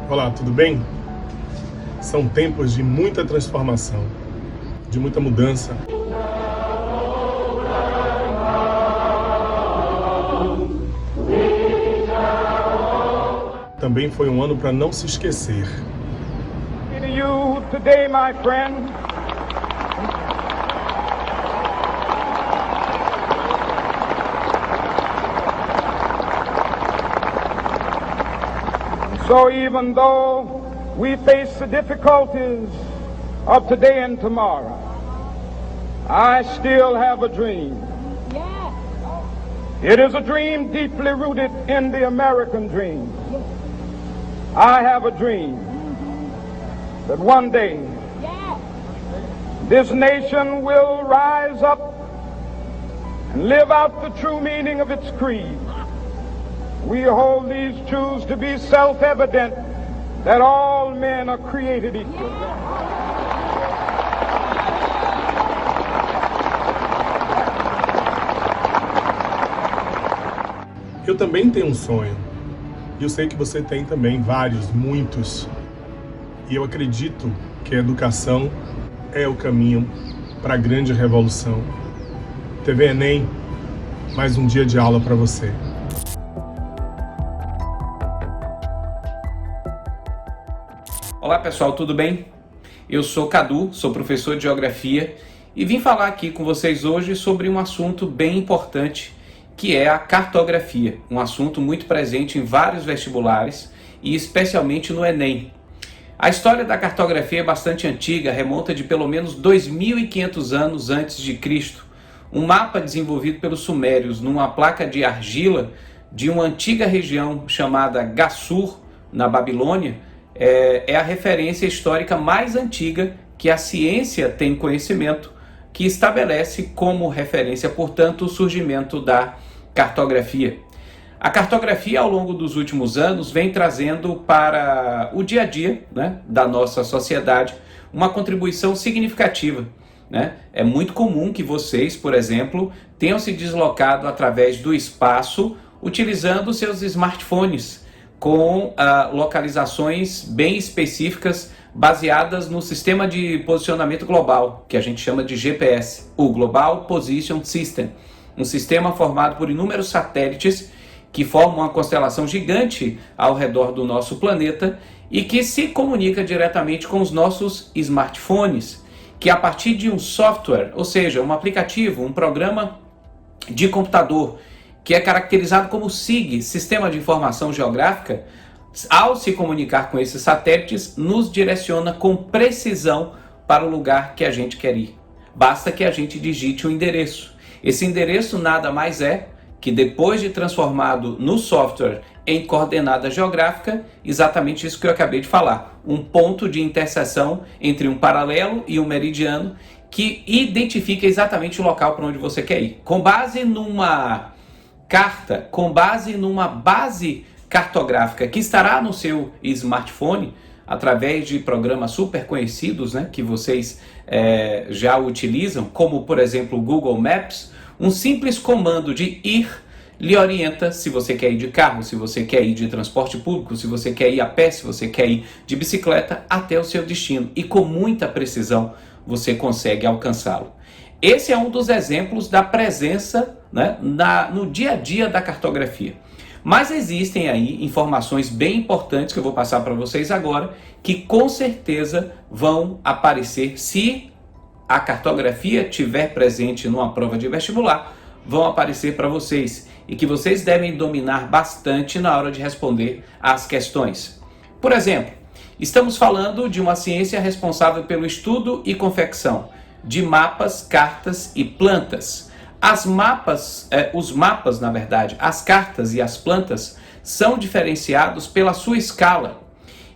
Olá, tudo bem? São tempos de muita transformação, de muita mudança. Também foi um ano para não se esquecer. To you today, my friend, so even though we face the difficulties of today and tomorrow, I still have a dream. It is a dream deeply rooted in the American dream. I have a dream that one day this nation will rise up and live out the true meaning of its creed. We hold these truths to be self-evident, that all men are created equal. Eu também tenho um sonho. E eu sei que você tem também vários, muitos. E eu acredito que a educação é o caminho para a grande revolução. TV Enem, mais um dia de aula para você. Olá pessoal, tudo bem? Eu sou Cadu, sou professor de Geografia e vim falar aqui com vocês hoje sobre um assunto bem importante, que é a cartografia, um assunto muito presente em vários vestibulares e especialmente no Enem. A história da cartografia é bastante antiga, remonta de pelo menos 2.500 anos antes de Cristo. Um mapa desenvolvido pelos sumérios numa placa de argila de uma antiga região chamada Gassur, na Babilônia, é a referência histórica mais antiga que a ciência tem conhecimento, que estabelece como referência, portanto, o surgimento da cartografia. A cartografia, ao longo dos últimos anos, vem trazendo para o dia a dia, né, da nossa sociedade uma contribuição significativa, né? É muito comum que vocês, por exemplo, tenham se deslocado através do espaço utilizando seus smartphones, com localizações bem específicas baseadas no sistema de posicionamento global, que a gente chama de GPS, o Global Position System, um sistema formado por inúmeros satélites que formam uma constelação gigante ao redor do nosso planeta e que se comunica diretamente com os nossos smartphones, que a partir de um software, ou seja, um aplicativo, um programa de computador, que é caracterizado como SIG, Sistema de Informação Geográfica, ao se comunicar com esses satélites, nos direciona com precisão para o lugar que a gente quer ir. Basta que a gente digite o endereço. Esse endereço nada mais é que, depois de transformado no software em coordenada geográfica, exatamente isso que eu acabei de falar, um ponto de interseção entre um paralelo e um meridiano que identifica exatamente o local para onde você quer ir. Com base numa carta, com base numa base cartográfica que estará no seu smartphone, através de programas super conhecidos, né, que vocês já utilizam, como por exemplo o Google Maps, um simples comando de ir lhe orienta se você quer ir de carro, se você quer ir de transporte público, se você quer ir a pé, se você quer ir de bicicleta, até o seu destino. E com muita precisão você consegue alcançá-lo. Esse é um dos exemplos da presença, né, no dia a dia da cartografia. Mas existem aí informações bem importantes que eu vou passar para vocês agora, que com certeza vão aparecer se a cartografia estiver presente numa prova de vestibular, vão aparecer para vocês e que vocês devem dominar bastante na hora de responder às questões. Por exemplo, estamos falando de uma ciência responsável pelo estudo e confecção de mapas, cartas e plantas. Os mapas, na verdade, as cartas e as plantas são diferenciados pela sua escala.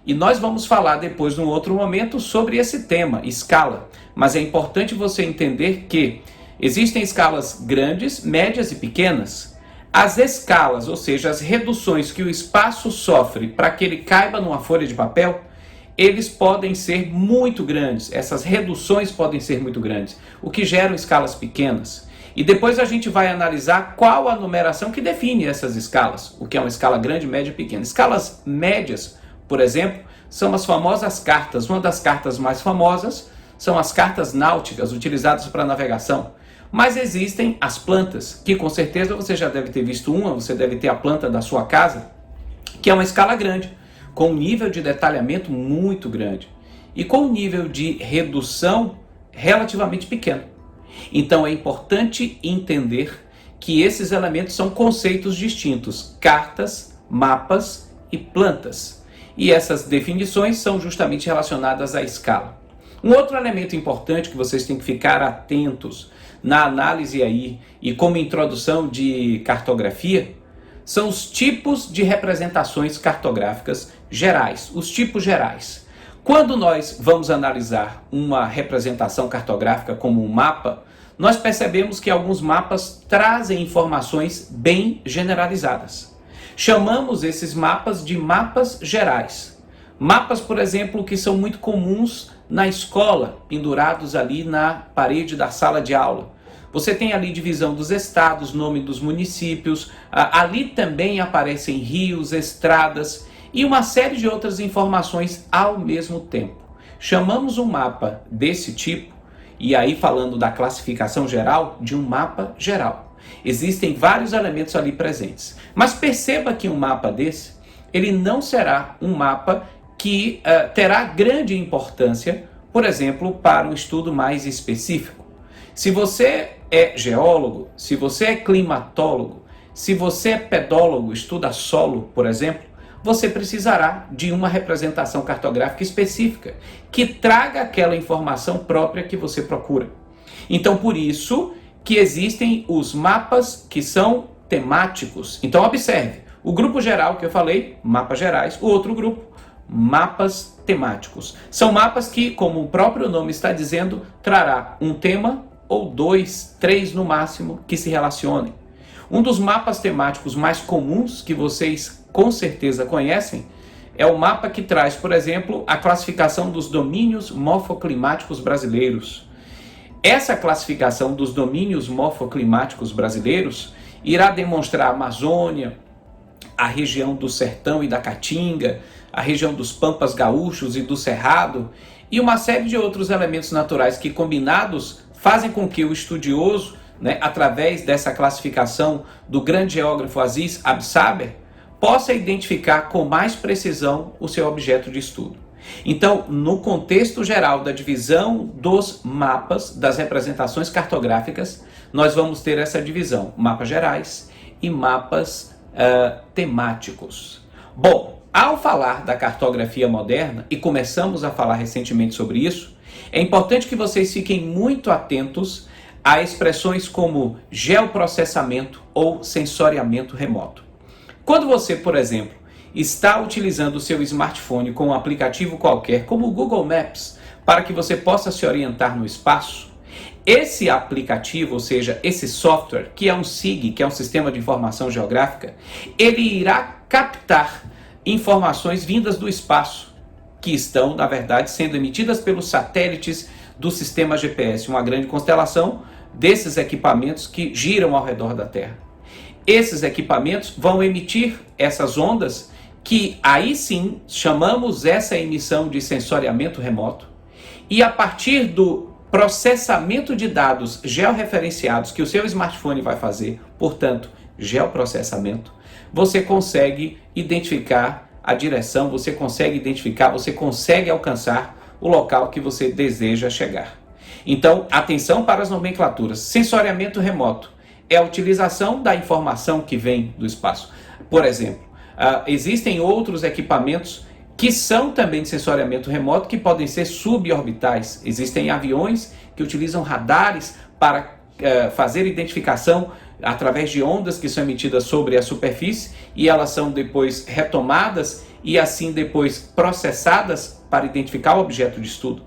E nós vamos falar depois, num outro momento, sobre esse tema, escala. Mas é importante você entender que existem escalas grandes, médias e pequenas. As escalas, ou seja, as reduções que o espaço sofre para que ele caiba numa folha de papel, eles podem ser muito grandes. Essas reduções podem ser muito grandes, o que geram escalas pequenas. E depois a gente vai analisar qual a numeração que define essas escalas, o que é uma escala grande, média e pequena. Escalas médias, por exemplo, são as famosas cartas. Uma das cartas mais famosas são as cartas náuticas, utilizadas para navegação. Mas existem as plantas, que com certeza você já deve ter visto uma, você deve ter a planta da sua casa, que é uma escala grande, com um nível de detalhamento muito grande e com um nível de redução relativamente pequeno. Então é importante entender que esses elementos são conceitos distintos: cartas, mapas e plantas. E essas definições são justamente relacionadas à escala. Um outro elemento importante que vocês têm que ficar atentos na análise aí e como introdução de cartografia são os tipos de representações cartográficas gerais, os tipos gerais. Quando nós vamos analisar uma representação cartográfica como um mapa, nós percebemos que alguns mapas trazem informações bem generalizadas. Chamamos esses mapas de mapas gerais. Mapas, por exemplo, que são muito comuns na escola, pendurados ali na parede da sala de aula. Você tem ali divisão dos estados, nome dos municípios, ali também aparecem rios, estradas e uma série de outras informações ao mesmo tempo. Chamamos um mapa desse tipo, e aí falando da classificação geral, de um mapa geral. Existem vários elementos ali presentes. Mas perceba que um mapa desse, ele não será um mapa que terá grande importância, por exemplo, para um estudo mais específico. Se você é geólogo, se você é climatólogo, se você é pedólogo, estuda solo, por exemplo, você precisará de uma representação cartográfica específica que traga aquela informação própria que você procura. Então, por isso que existem os mapas que são temáticos. Então, observe, o grupo geral que eu falei, mapas gerais, o outro grupo, mapas temáticos. São mapas que, como o próprio nome está dizendo, trará um tema ou 2, 3 no máximo que se relacionem. Um dos mapas temáticos mais comuns que vocês com certeza conhecem é o mapa que traz, por exemplo, a classificação dos domínios morfoclimáticos brasileiros. Essa classificação dos domínios morfoclimáticos brasileiros irá demonstrar a Amazônia, a região do Sertão e da Caatinga, a região dos Pampas Gaúchos e do Cerrado e uma série de outros elementos naturais que, combinados, fazem com que o estudioso, através dessa classificação do grande geógrafo Aziz Absaber, possa identificar com mais precisão o seu objeto de estudo. Então, no contexto geral da divisão dos mapas, das representações cartográficas, nós vamos ter essa divisão, mapas gerais e mapas temáticos. Bom, ao falar da cartografia moderna, e começamos a falar recentemente sobre isso, é importante que vocês fiquem muito atentos a expressões como geoprocessamento ou sensoriamento remoto. Quando você, por exemplo, está utilizando o seu smartphone com um aplicativo qualquer, como o Google Maps, para que você possa se orientar no espaço, esse aplicativo, ou seja, esse software, que é um SIG, que é um Sistema de Informação Geográfica, ele irá captar informações vindas do espaço, que estão, na verdade, sendo emitidas pelos satélites do sistema GPS, uma grande constelação desses equipamentos que giram ao redor da Terra. Esses equipamentos vão emitir essas ondas que aí sim chamamos essa emissão de sensoriamento remoto, e a partir do processamento de dados georreferenciados que o seu smartphone vai fazer, portanto, geoprocessamento, você consegue identificar a direção, você consegue alcançar o local que você deseja chegar. Então, atenção para as nomenclaturas. Sensoriamento remoto é a utilização da informação que vem do espaço. Por exemplo, existem outros equipamentos que são também de sensoriamento remoto, que podem ser suborbitais. Existem aviões que utilizam radares para fazer identificação através de ondas que são emitidas sobre a superfície, e elas são depois retomadas e assim depois processadas para identificar o objeto de estudo.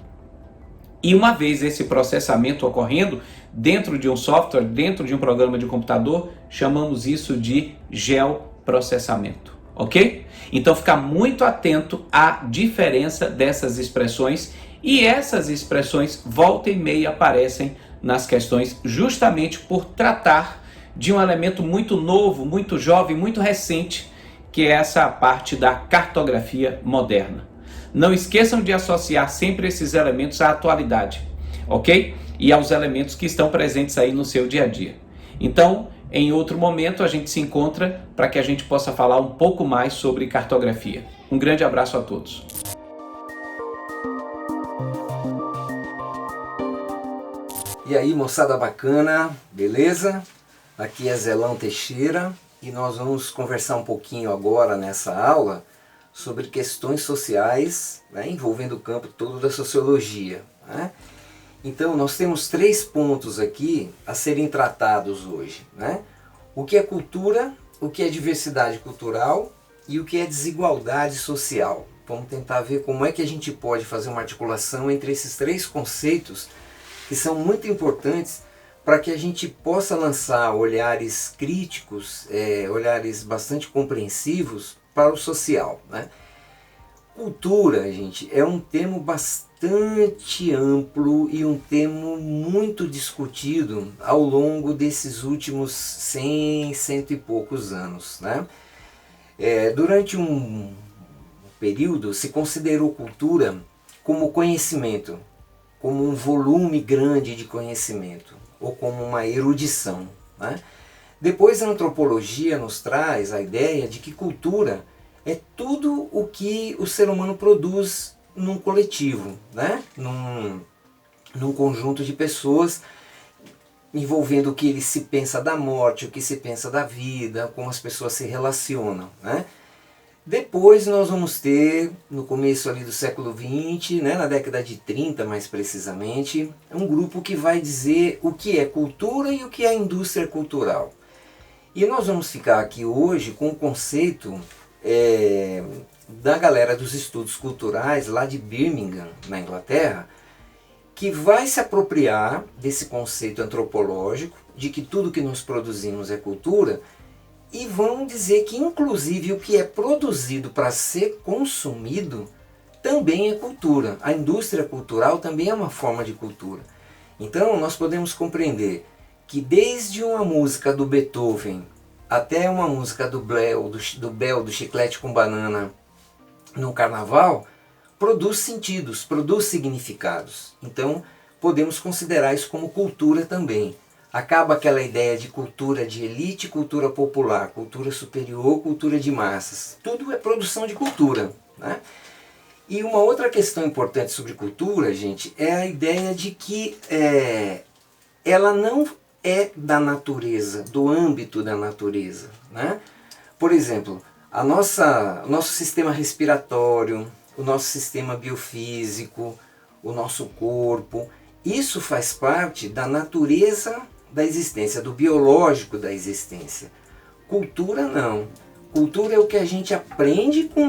E uma vez esse processamento ocorrendo dentro de um software, dentro de um programa de computador, chamamos isso de geoprocessamento, ok? Então ficar muito atento à diferença dessas expressões, e essas expressões volta e meia aparecem nas questões justamente por tratar de um elemento muito novo, muito jovem, muito recente, que é essa parte da cartografia moderna. Não esqueçam de associar sempre esses elementos à atualidade, ok? E aos elementos que estão presentes aí no seu dia a dia. Então, em outro momento, a gente se encontra para que a gente possa falar um pouco mais sobre cartografia. Um grande abraço a todos. E aí, moçada bacana, beleza? Aqui é Zelão Teixeira e nós vamos conversar um pouquinho agora nessa aula sobre questões sociais, né, envolvendo o campo todo da sociologia, né? Então nós temos 3 pontos aqui a serem tratados hoje, né? O que é cultura, o que é diversidade cultural e o que é desigualdade social. Vamos tentar ver como é que a gente pode fazer uma articulação entre esses 3 conceitos que são muito importantes para que a gente possa lançar olhares críticos, olhares bastante compreensivos para o social, né? Cultura, gente, é um termo bastante amplo e um termo muito discutido ao longo desses últimos 100 e poucos anos, né? Durante um período se considerou cultura como conhecimento, como um volume grande de conhecimento, ou como uma erudição, né? Depois a antropologia nos traz a ideia de que cultura é tudo o que o ser humano produz num coletivo, né? Num conjunto de pessoas, envolvendo o que ele se pensa da morte, o que se pensa da vida, como as pessoas se relacionam, né? Depois nós vamos ter, no começo ali do século XX, né, na década de 30 mais precisamente, um grupo que vai dizer o que é cultura e o que é indústria cultural. E nós vamos ficar aqui hoje com o conceito da galera dos estudos culturais lá de Birmingham, na Inglaterra, que vai se apropriar desse conceito antropológico de que tudo que nós produzimos é cultura, e vão dizer que inclusive o que é produzido para ser consumido também é cultura. A indústria cultural também é uma forma de cultura. Então nós podemos compreender que desde uma música do Beethoven até uma música do Bel, do Chiclete com Banana no carnaval, produz sentidos, produz significados. Então podemos considerar isso como cultura também. Acaba aquela ideia de cultura de elite, cultura popular, cultura superior, cultura de massas. Tudo é produção de cultura, né? E uma outra questão importante sobre cultura, gente, é a ideia de que ela não é da natureza, do âmbito da natureza, né? Por exemplo, o nosso sistema respiratório, o nosso sistema biofísico, o nosso corpo, isso faz parte da natureza da existência, do biológico da existência. Cultura não. Cultura é o que a gente aprende com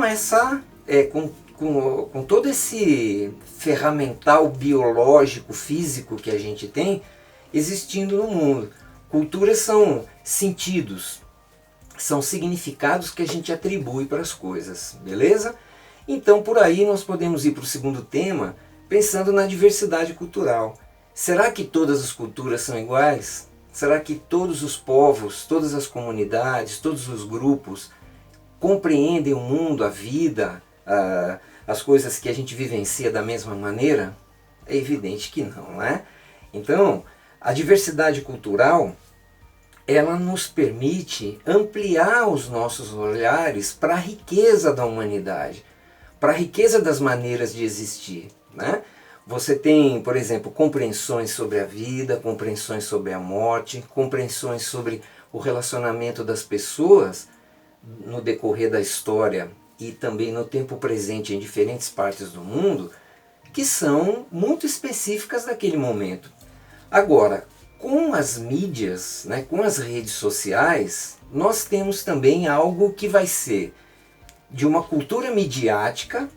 com todo esse ferramental biológico, físico que a gente tem existindo no mundo. Cultura são sentidos, são significados que a gente atribui para as coisas, beleza? Então por aí nós podemos ir para o segundo tema, pensando na diversidade cultural. Será que todas as culturas são iguais? Será que todos os povos, todas as comunidades, todos os grupos compreendem o mundo, a vida, as coisas que a gente vivencia da mesma maneira? É evidente que não, né? Então, a diversidade cultural, ela nos permite ampliar os nossos olhares para a riqueza da humanidade, para a riqueza das maneiras de existir, né? Você tem, por exemplo, compreensões sobre a vida, compreensões sobre a morte, compreensões sobre o relacionamento das pessoas no decorrer da história e também no tempo presente em diferentes partes do mundo, que são muito específicas daquele momento. Agora, com as mídias, né, com as redes sociais, nós temos também algo que vai ser de uma cultura midiática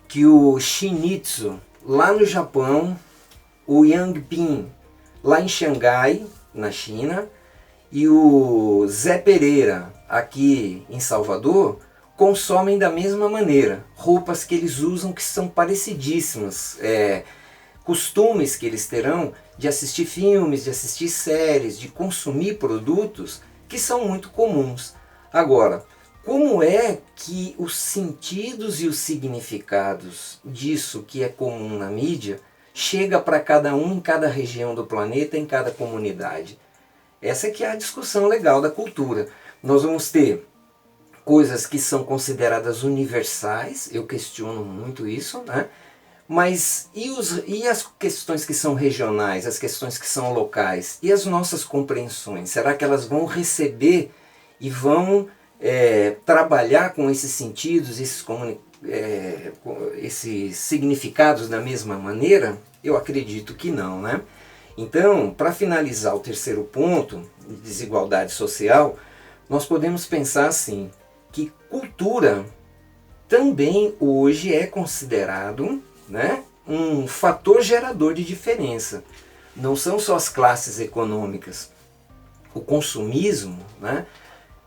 que o Shinichi, lá no Japão, o Yang Ping, lá em Xangai, na China, e o Zé Pereira, aqui em Salvador, consomem da mesma maneira. Roupas que eles usam que são parecidíssimas, costumes que eles terão de assistir filmes, de assistir séries, de consumir produtos que são muito comuns. Agora, como é que os sentidos e os significados disso que é comum na mídia chega para cada um em cada região do planeta, em cada comunidade? Essa que é a discussão legal da cultura. Nós vamos ter coisas que são consideradas universais, eu questiono muito isso, né? Mas e as questões que são regionais, as questões que são locais? E as nossas compreensões? Será que elas vão receber e vão trabalhar com esses sentidos, esses significados da mesma maneira? Eu acredito que não, né? Então, para finalizar o terceiro ponto, de desigualdade social, nós podemos pensar assim, que cultura também hoje é considerado, né, um fator gerador de diferença. Não são só as classes econômicas. O consumismo, né,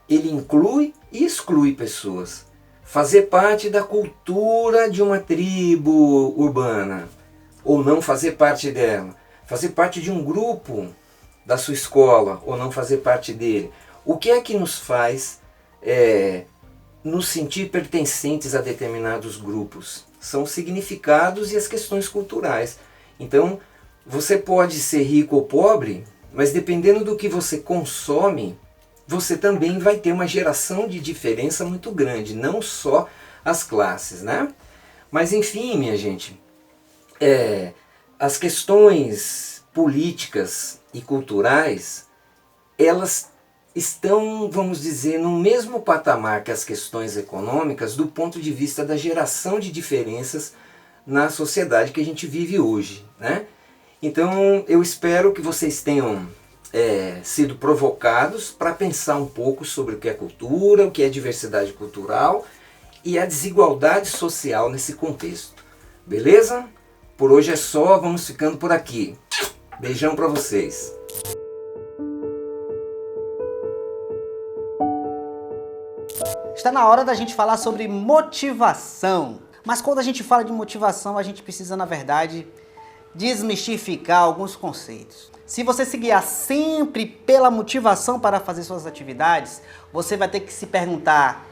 ele inclui e exclui pessoas. Fazer parte da cultura de uma tribo urbana, ou não fazer parte dela. Fazer parte de um grupo da sua escola, ou não fazer parte dele. O que é que nos faz nos sentir pertencentes a determinados grupos? São os significados e as questões culturais. Então, você pode ser rico ou pobre, mas dependendo do que você consome, você também vai ter uma geração de diferença muito grande, não só as classes, né? Mas enfim, minha gente, as questões políticas e culturais, elas estão, vamos dizer, no mesmo patamar que as questões econômicas do ponto de vista da geração de diferenças na sociedade que a gente vive hoje, né? Então eu espero que vocês tenham sido provocados para pensar um pouco sobre o que é cultura, o que é diversidade cultural e a desigualdade social nesse contexto. Beleza? Por hoje é só, vamos ficando por aqui. Beijão para vocês. Está na hora da gente falar sobre motivação. Mas quando a gente fala de motivação, a gente precisa, na verdade, desmistificar alguns conceitos. Se você se guiar sempre pela motivação para fazer suas atividades, você vai ter que se perguntar: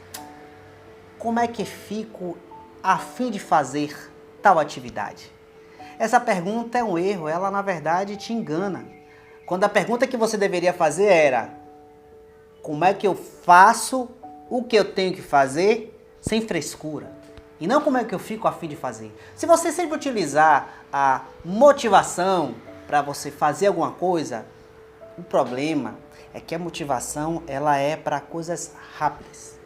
como é que fico a fim de fazer tal atividade? Essa pergunta é um erro, ela na verdade te engana. Quando a pergunta que você deveria fazer era: como é que eu faço o que eu tenho que fazer sem frescura? E não como é que eu fico a fim de fazer. Se você sempre utilizar a motivação para você fazer alguma coisa, o problema é que a motivação ela é para coisas rápidas.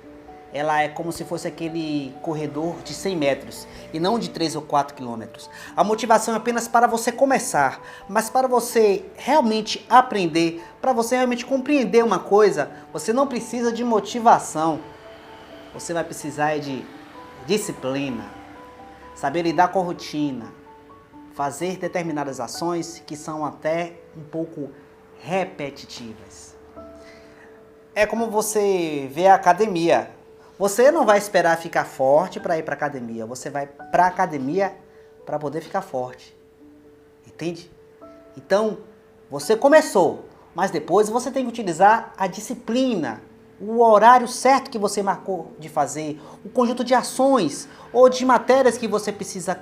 Ela é como se fosse aquele corredor de 100 metros e não de 3 ou 4 quilômetros. A motivação é apenas para você começar, mas para você realmente aprender, para você realmente compreender uma coisa, você não precisa de motivação. Você vai precisar de disciplina, saber lidar com a rotina, fazer determinadas ações que são até um pouco repetitivas. É como você vê a academia. Você não vai esperar ficar forte para ir para a academia. Você vai para a academia para poder ficar forte. Entende? Então, você começou, mas depois você tem que utilizar a disciplina, o horário certo que você marcou de fazer, o conjunto de ações ou de matérias que você precisa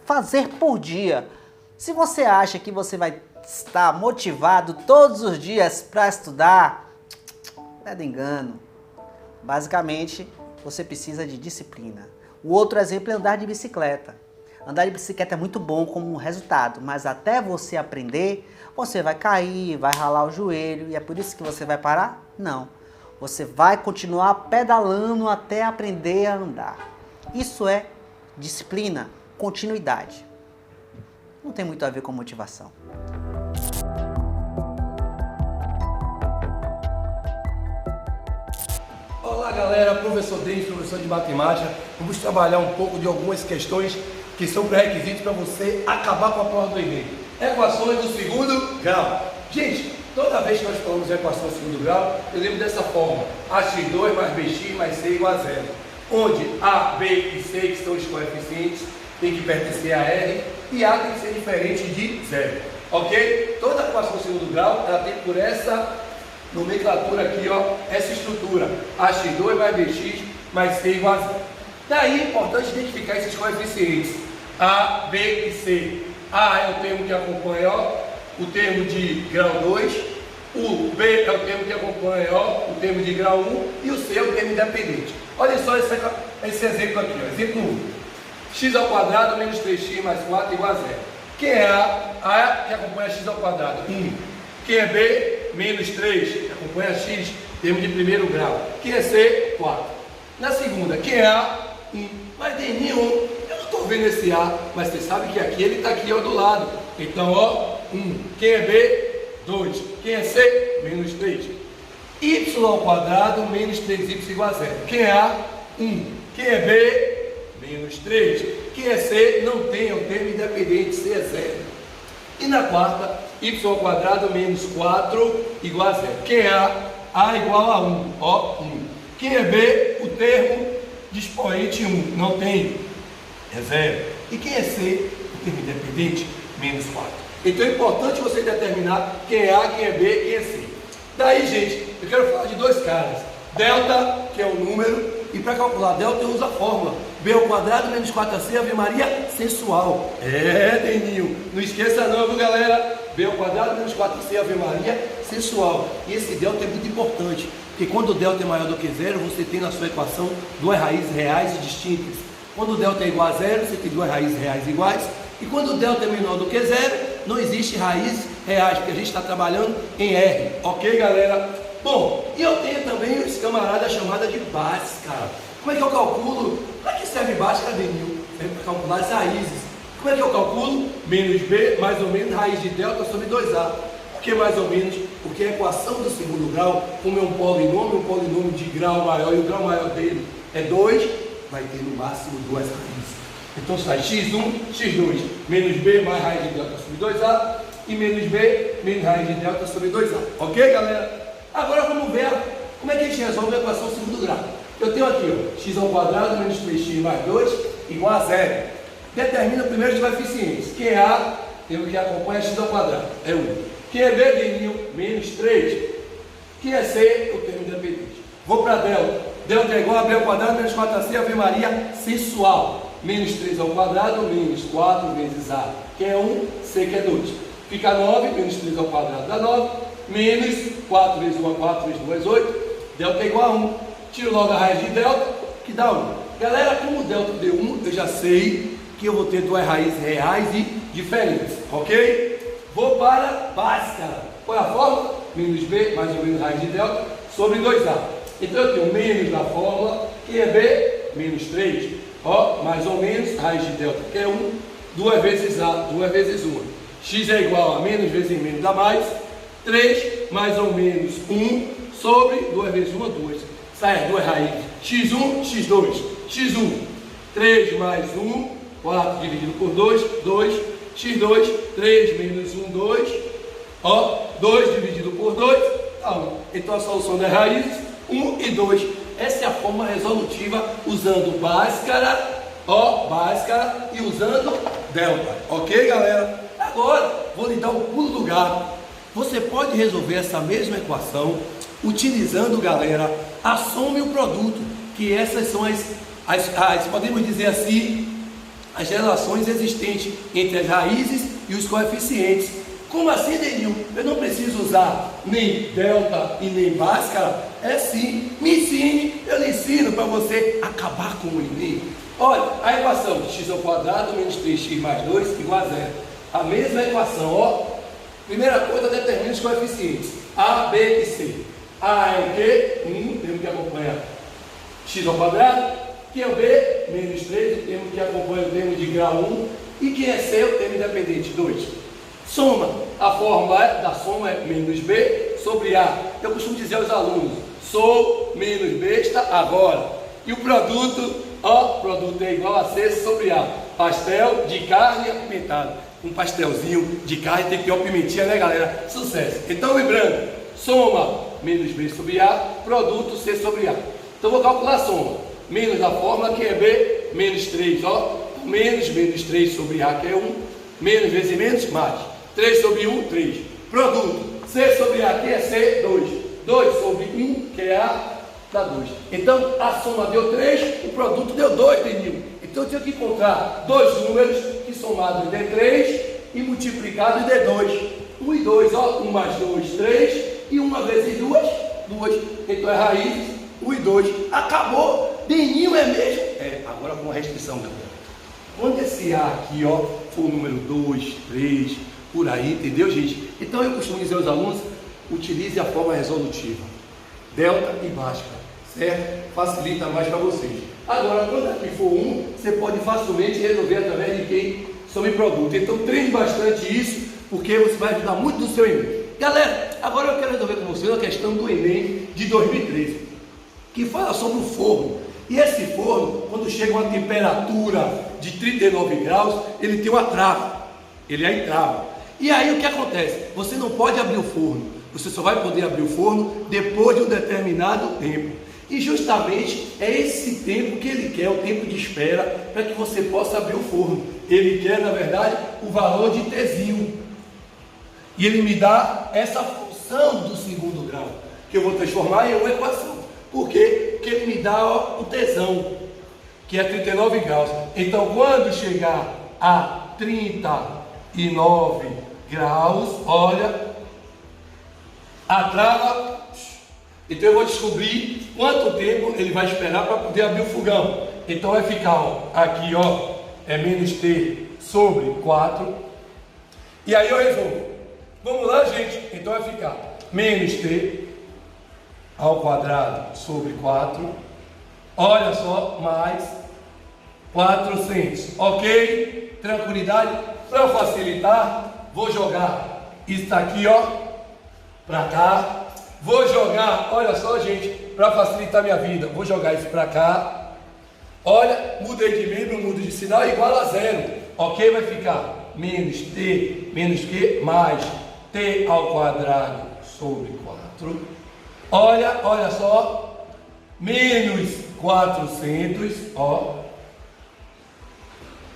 fazer por dia. Se você acha que você vai estar motivado todos os dias para estudar, é de engano. Basicamente, você precisa de disciplina. O outro exemplo é andar de bicicleta. Andar de bicicleta é muito bom como resultado, mas até você aprender, você vai cair, vai ralar o joelho, e é por isso que você vai parar? Não. Você vai continuar pedalando até aprender a andar. Isso é disciplina, continuidade. Não tem muito a ver com motivação. Olá Olá galera, professor Denis, professor de matemática. Vamos trabalhar um pouco de algumas questões que são pré-requisitos para você acabar com a prova do Enem. Equações do segundo grau. Gente, toda vez que nós falamos de equação do segundo grau, eu lembro dessa forma: ax2 mais bx mais c igual a zero. Onde a, b e c, que são os coeficientes, tem que pertencer a R e A tem que ser diferente de zero. Ok? Toda equação do segundo grau, ela tem por essa nomenclatura aqui, ó, essa estrutura: ax2 mais bx mais c igual a zero. Daí é importante identificar esses coeficientes A, B e C. A é o termo que acompanha, ó, o termo de grau 2, o B é o termo que acompanha, ó, o termo de grau 1 e o C é o termo independente. Olha só esse exemplo aqui, ó. Exemplo 1: x ao quadrado menos 3x mais 4 igual a zero. Quem é A? A que acompanha x ao quadrado, 1. Quem é B? Menos 3, que acompanha x, termo de primeiro grau. Quem é C? 4. Na segunda, quem é A? 1. Mas de nenhum, eu não estou vendo esse A, mas você sabe que aqui ele está aqui, ó, do lado. Então, ó, 1. Quem é B? 2. Quem é C? Menos 3. Y ao quadrado menos 3y igual a zero. Quem é A? 1. Quem é B? Menos 3. Quem é C? Não tem, é o termo independente, C é zero. E na quarta, y ao quadrado menos 4 igual a zero. Quem é A? A igual a 1, ó, 1. Quem é B? O termo de expoente 1, não tem, é zero. E quem é C? O termo independente, menos 4. Então é importante você determinar quem é A, quem é B, quem é C. Daí, gente, eu quero falar de dois caras: delta, que é o número, e para calcular delta eu uso a fórmula b ao quadrado menos 4ac, Ave Maria, sensual. É, Deninho, não esqueça não, viu galera? B ao quadrado menos 4ac, Ave Maria, sensual. E esse delta é muito importante, porque quando o delta é maior do que zero, você tem na sua equação duas raízes reais e distintas. Quando o delta é igual a zero, você tem duas raízes reais iguais. E quando o delta é menor do que zero, não existe raízes reais, porque a gente está trabalhando em R. Ok, galera? Bom, e eu tenho também esse camarada chamado de Bhaskara. Como é que eu calculo? Para que serve Bhaskara, Denil? Serve para calcular as raízes. Como é que eu calculo? Menos B mais ou menos raiz de delta sobre 2A. Por que mais ou menos? Porque a equação do segundo grau, como é um polinômio de grau maior e o grau maior dele é 2, vai ter no máximo duas raízes. Então sai x1, x2, menos b mais raiz de delta sobre 2a e menos b menos raiz de delta sobre 2a. Ok, galera? Agora vamos ver como é que a gente resolve a equação segundo grau. Eu tenho aqui, ó, x ao quadrado menos 3x mais 2 igual a zero. Determina primeiro os coeficientes. Quem é A? Temos que acompanha x ao quadrado, é 1. Quem é B? Deninho, menos 3. Quem é C? O termo independente. Vou para delta. Delta é igual a b ao quadrado menos 4ac, Ave Maria, sensual. Menos 3 ao quadrado, menos 4 vezes A, que é 1, C, que é 2. Fica 9, menos 3 ao quadrado dá 9, menos 4 vezes 1 é 4, vezes 2 é 8. Delta é igual a 1. Tiro logo a raiz de delta, que dá 1. Galera, como o delta deu 1, eu já sei que eu vou ter duas raízes reais e diferentes, ok? Vou para Bhaskara. Qual é a fórmula? Menos B, mais ou menos raiz de delta, sobre 2A. Então eu tenho menos na fórmula, que é B, menos 3. Ó, mais ou menos, raiz de delta, que é 1, 2 vezes A, 2 vezes 1. X é igual a menos vezes menos dá mais, 3 mais ou menos 1 sobre 2 vezes 1 é 2. Sai as duas raízes, x1, x2, x1, 3 mais 1, 4 dividido por 2, 2, x2, 3 menos 1, 2, ó, 2 dividido por 2, tá 1. Então a solução das raízes, 1 e 2. Essa é a forma resolutiva usando Bhaskara, ó, Bhaskara e usando delta. Ok, galera? Agora, vou lhe dar um pulo do gato. Você pode resolver essa mesma equação utilizando, galera, a soma e o produto, que essas são podemos dizer assim, as relações existentes entre as raízes e os coeficientes. Como assim, Denil? Eu não preciso usar nem delta e nem Bhaskara? É sim, me ensine, eu lhe ensino para você acabar com o Enem. Olha, a equação de x ao quadrado menos 3x mais 2 igual a zero. A mesma equação, ó. Primeira coisa, determina os coeficientes A, B e C. A é o quê? 1, termo que acompanha x ao quadrado. Quem é o B? Menos 3, o termo que acompanha o termo de grau 1. E quem é C? O termo independente, 2. Soma. A fórmula da soma é menos B sobre A. Eu costumo dizer aos alunos, sou menos besta agora. E o produto, ó, produto é igual a C sobre A. Pastel de carne apimentada. Um pastelzinho de carne tem que ter uma pimentinha, né, galera? Sucesso. Então, lembrando, soma menos B sobre A, produto C sobre A. Então, vou calcular a soma. Menos da fórmula, que é B, menos 3, ó. Menos 3 sobre A, que é 1. Menos vezes menos, mais. 3 sobre 1, 3. Produto. C sobre A, que é C, 2. 2 sobre 1, que é A, dá 2. Então, a soma deu 3, o produto deu 2, Denil. Então, eu tinha que encontrar dois números que somados dê 3 e multiplicados dê 2. 1 e 2, ó. 1 mais 2, 3. E 1 vezes 2, 2. Então, é raiz, 1 e 2. Acabou. Denil é mesmo? É, agora com restrição, galera. Quando esse A aqui, ó, for o número 2, 3, por aí, entendeu, gente? Então, eu costumo dizer aos alunos, utilize a forma resolutiva. Delta e básica, certo? Facilita mais para vocês. Agora, quando aqui for 1, você pode facilmente resolver através de quem some produto. Então, treine bastante isso, porque você vai ajudar muito no seu Enem. Galera, agora eu quero resolver com vocês a questão do Enem de 2013, que fala sobre o forno. E esse forno, quando chega a uma temperatura de 39 graus, ele tem uma trava. Ele é entrava. E aí o que acontece? Você não pode abrir o forno. Você só vai poder abrir o forno depois de um determinado tempo. E justamente é esse tempo que ele quer, o tempo de espera, para que você possa abrir o forno. Ele quer, na verdade, o valor de Tzinho. E ele me dá essa função do segundo grau, que eu vou transformar em uma equação. Por quê? Porque ele me dá, ó, o Tzão, que é 39 graus. Então, quando chegar a 39 graus, olha, a trava. Então eu vou descobrir quanto tempo ele vai esperar para poder abrir o fogão. Então vai ficar, ó, aqui, ó, é menos T sobre 4. E aí eu resolvo. Vamos lá, gente. Então vai ficar menos T ao quadrado sobre 4. Olha só, mais 400. Ok? Tranquilidade. Para facilitar, vou jogar isso aqui, ó, para cá. Vou jogar, olha só, gente, para facilitar minha vida, vou jogar isso para cá. Olha, mudei de membro, mudo de sinal, igual a 0. Ok? Vai ficar menos T, menos Q, mais T ao quadrado sobre 4. Olha só, menos 400, ó.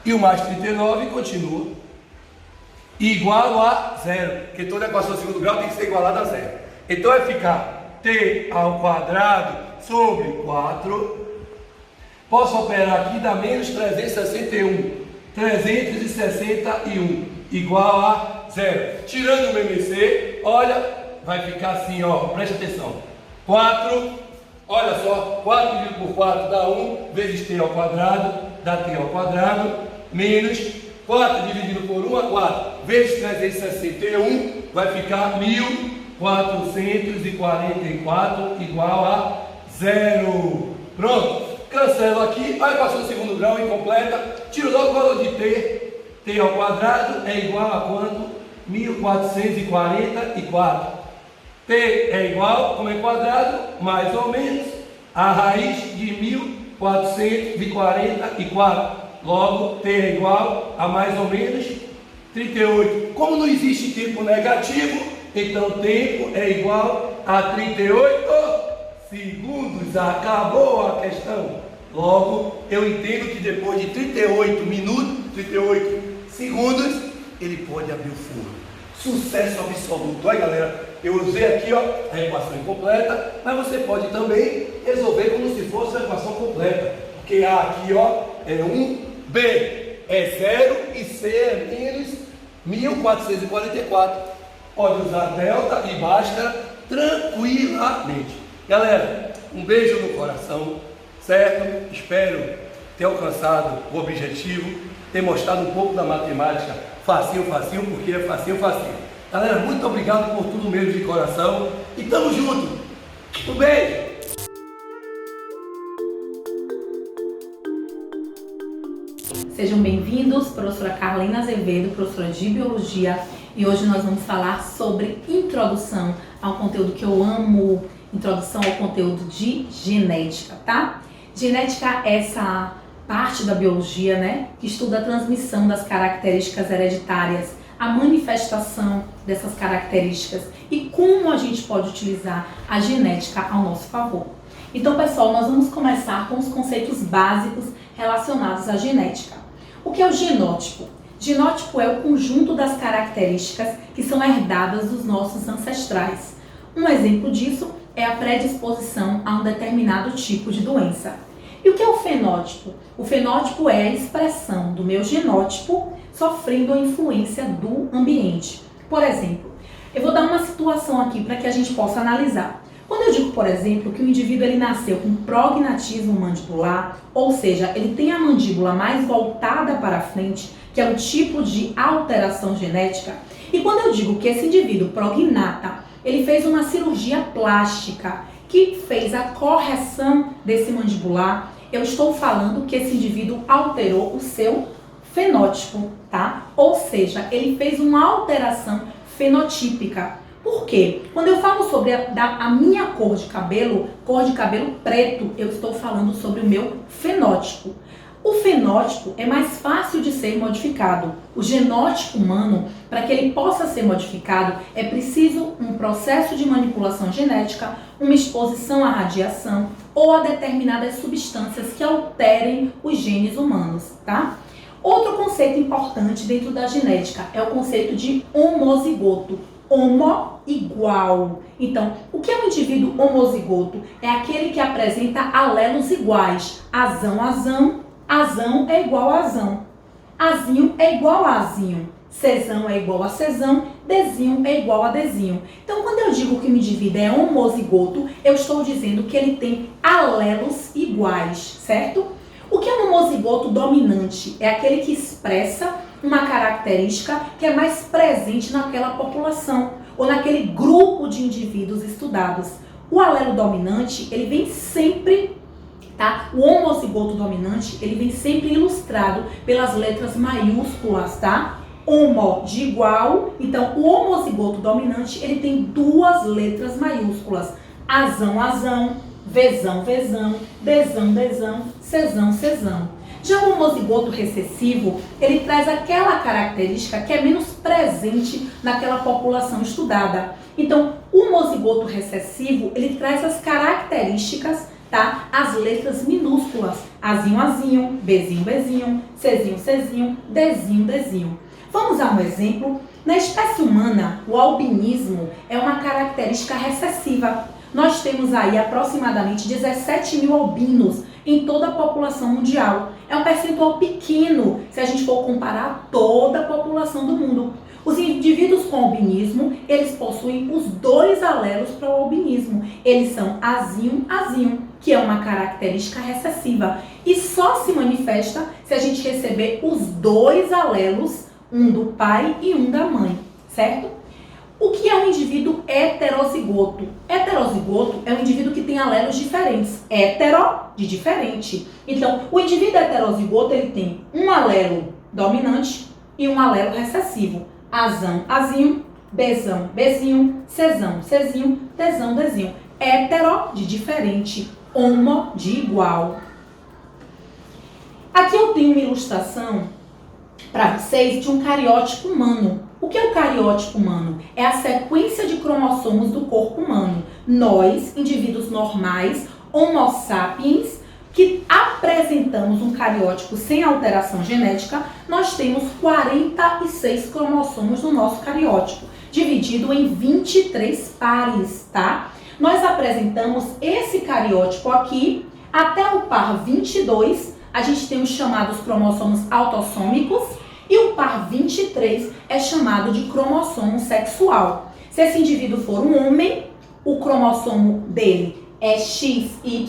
E o mais 39 continua. Igual a 0, porque toda equação de segundo grau tem que ser igualada a 0. Então vai ficar T ao quadrado sobre 4. Posso operar aqui, dá menos 361. 361 igual a 0. Tirando o MMC, olha, vai ficar assim, ó, preste atenção. 4, olha só, 4 dividido por 4 dá 1, vezes T ao quadrado, dá T ao quadrado, menos 4 dividido por 1 a 4, vezes 361, vai ficar 1444 igual a 0. Pronto, cancelo aqui, a equação do segundo grau incompleta, tiro logo o valor de T. T ao quadrado é igual a quanto? 1444. T é igual, como é quadrado, mais ou menos, a raiz de 1444. Logo, T é igual a mais ou menos 38. Como não existe tempo negativo, então tempo é igual a 38 segundos. Acabou a questão. Logo, eu entendo que depois de 38 minutos, 38 segundos, ele pode abrir o forno. Sucesso absoluto. Olha, galera, eu usei aqui, ó, a equação incompleta, mas você pode também resolver como se fosse a equação completa. Porque A aqui, ó, é 1, B é 0 e C é menos 1444. Pode usar delta e basta tranquilamente. Galera, um beijo no coração, certo? Espero ter alcançado o objetivo, ter mostrado um pouco da matemática facinho, porque é facinho. Galera, muito obrigado por tudo mesmo de coração e tamo junto. Um beijo! Sejam bem-vindos, professora Carolina Azevedo, professora de Biologia, e hoje nós vamos falar sobre introdução ao conteúdo que eu amo introdução ao conteúdo de genética, tá? Genética é essa parte da biologia, né, que estuda a transmissão das características hereditárias, a manifestação dessas características e como a gente pode utilizar a genética ao nosso favor. Então, pessoal, nós vamos começar com os conceitos básicos relacionados à genética. O que é o genótipo? Genótipo é o conjunto das características que são herdadas dos nossos ancestrais. Um exemplo disso é a predisposição a um determinado tipo de doença. E o que é o fenótipo? O fenótipo é a expressão do meu genótipo sofrendo a influência do ambiente. Por exemplo, eu vou dar uma situação aqui para que a gente possa analisar. Quando eu digo, por exemplo, que o indivíduo ele nasceu com prognatismo mandibular, ou seja, ele tem a mandíbula mais voltada para frente, que é um tipo de alteração genética, e quando eu digo que esse indivíduo prognata, ele fez uma cirurgia plástica que fez a correção desse mandibular, eu estou falando que esse indivíduo alterou o seu fenótipo, tá? Ou seja, ele fez uma alteração fenotípica. Por quê? Quando eu falo sobre a minha cor de cabelo preto, eu estou falando sobre o meu fenótipo. O fenótipo é mais fácil de ser modificado. O genótipo humano, para que ele possa ser modificado, é preciso um processo de manipulação genética, uma exposição à radiação ou a determinadas substâncias que alterem os genes humanos, tá? Outro conceito importante dentro da genética é o conceito de homozigoto. Homo, igual. Então, o que é um indivíduo homozigoto? É aquele que apresenta alelos iguais. Azão, azão. Azão é igual a azão. Azinho é igual a azinho. Cezão é igual a cezão. Dezinho é igual a dezinho. Então, quando eu digo que um indivíduo é homozigoto, eu estou dizendo que ele tem alelos iguais, certo? O que é um homozigoto dominante? É aquele que expressa uma característica que é mais presente naquela população ou naquele grupo de indivíduos estudados. O alelo dominante, ele vem sempre, tá? O homozigoto dominante, ele vem sempre ilustrado pelas letras maiúsculas, tá? Homo de igual, então o homozigoto dominante, ele tem duas letras maiúsculas. Azão, azão, vezão, vezão, dezão, dezão, cezão, cezão. Já o homozigoto recessivo, ele traz aquela característica que é menos presente naquela população estudada. Então, o homozigoto recessivo, ele traz as características, tá? As letras minúsculas. Azinho, azinho, bezinho, bezinho, cezinho, cezinho, dezinho, dezinho. Vamos a um exemplo. Na espécie humana, o albinismo é uma característica recessiva. Nós temos aí aproximadamente 17 mil albinos em toda a população mundial. É um percentual pequeno se a gente for comparar toda a população do mundo. Os indivíduos com albinismo, eles possuem os dois alelos para o albinismo. Eles são azinho, azinho, que é uma característica recessiva. E só se manifesta se a gente receber os dois alelos, um do pai e um da mãe, certo? O que é um indivíduo heterozigoto? Heterozigoto é um indivíduo que tem alelos diferentes. Hetero, de diferente. Então, o indivíduo heterozigoto, ele tem um alelo dominante e um alelo recessivo. Azão, azinho, bezão, bezinho, cezão, cezinho, dezão, dezinho. Hetero, de diferente. Homo, de igual. Aqui eu tenho uma ilustração para vocês de um cariótipo humano. O que é o cariótipo humano? É a sequência de cromossomos do corpo humano. Nós, indivíduos normais, Homo sapiens, que apresentamos um cariótipo sem alteração genética, nós temos 46 cromossomos no nosso cariótipo, dividido em 23 pares, tá? Nós apresentamos esse cariótipo aqui até o par 22, a gente tem os chamados cromossomos autossômicos, e o par 23 é chamado de cromossomo sexual. Se esse indivíduo for um homem, o cromossomo dele é XY,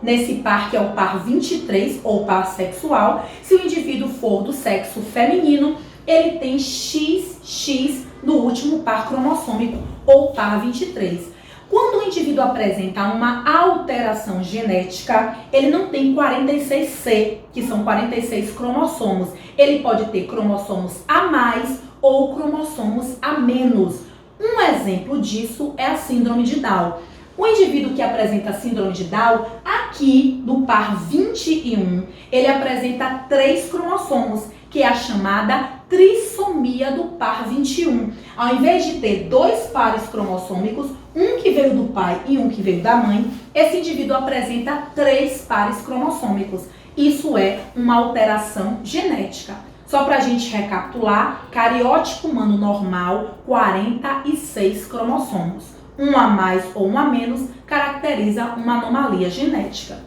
nesse par que é o par 23, ou par sexual. Se o indivíduo for do sexo feminino, ele tem XX no último par cromossômico, ou par 23. Quando o indivíduo apresenta uma alteração genética, ele não tem 46C, que são 46 cromossomos. Ele pode ter cromossomos a mais ou cromossomos a menos. Um exemplo disso é a síndrome de Down. O indivíduo que apresenta síndrome de Down, aqui no par 21, ele apresenta 3 cromossomos, que é a chamada trissomia do par 21. Ao invés de ter 2 pares cromossômicos, um que veio do pai e um que veio da mãe, esse indivíduo apresenta 3 pares cromossômicos. Isso é uma alteração genética. Só para a gente recapitular, cariótipo humano normal, 46 cromossomos. Um a mais ou um a menos caracteriza uma anomalia genética.